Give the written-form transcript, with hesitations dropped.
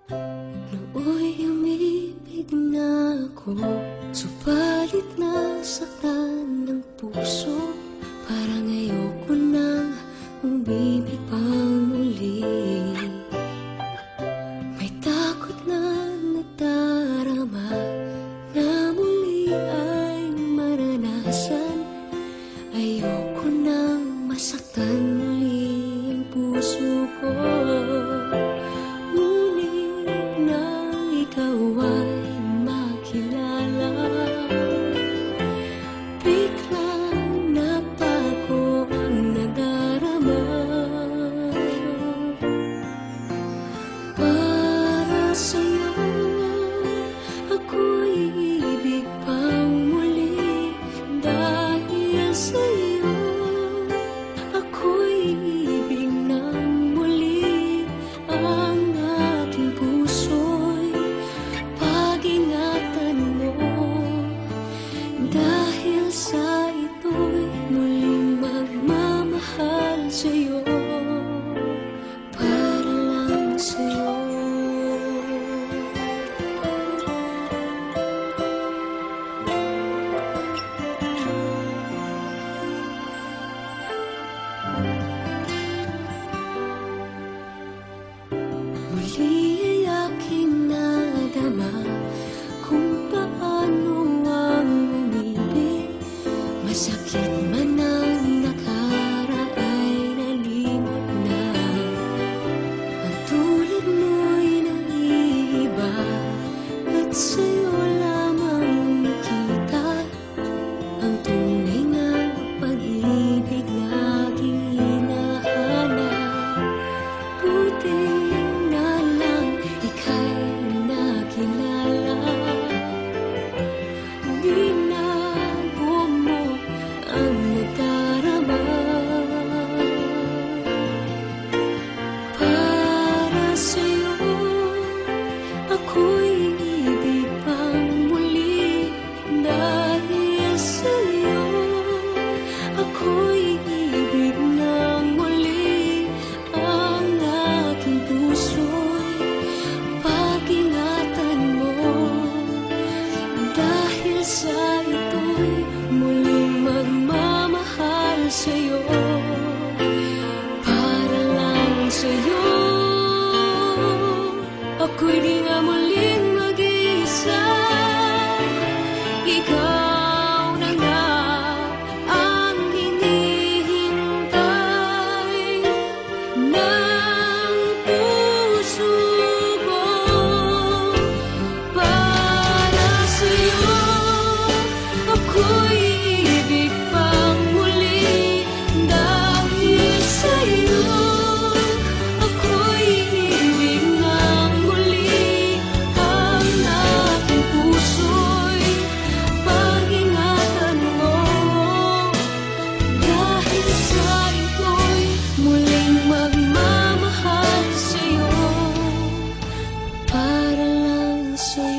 Nooy umibig na ako, subalit nasaktan ng puso. Parang ayoko nang umibig pang muli. May takot na nadarama na muli ay maranasan. Ayoko nang masaktan muli ang puso ko. Ikaw ay makilala, biglang nabago ang nadarama. Para sa'yo, ako'y ibig pang muli. Dahil sa'yo, ako'y ibig ng muli. Ang aking puso'y pag-ingatan mo, dahil sa ito'y muling magmamahal sa'yo, para lang sa'yo. Muli ay aking nadama kung paano ang umibig. Masakit man ang nakaraan, nalimot na. Ang tulad mo'y naiiba, at sa'yo lamang nakita ang tunay na pag-ibig na aking hinahanap. Buti na lang ika'y nakilala. Binago mo ang nadarama. Para sa'yo, ako'y ibig pang muli. Dahil sa'yo, ako'y ibig ng muli. Ang aking puso'y pag-ingatan mo, dahil sa ito'y muling magmamahal sa'yo, para lang sa'yo. Ako'y di nga muling mag-iisa. Ikaw na nga ang hinihintay ng puso ko. Para sa'yo, ako'y ibig pang muli. Dahil sa'yo, ako'y ibig ng muli. Ang aking puso'y pag-ingatan mo, dahil sa ito'y muling magmamahal sa'yo, para lang sa'yo.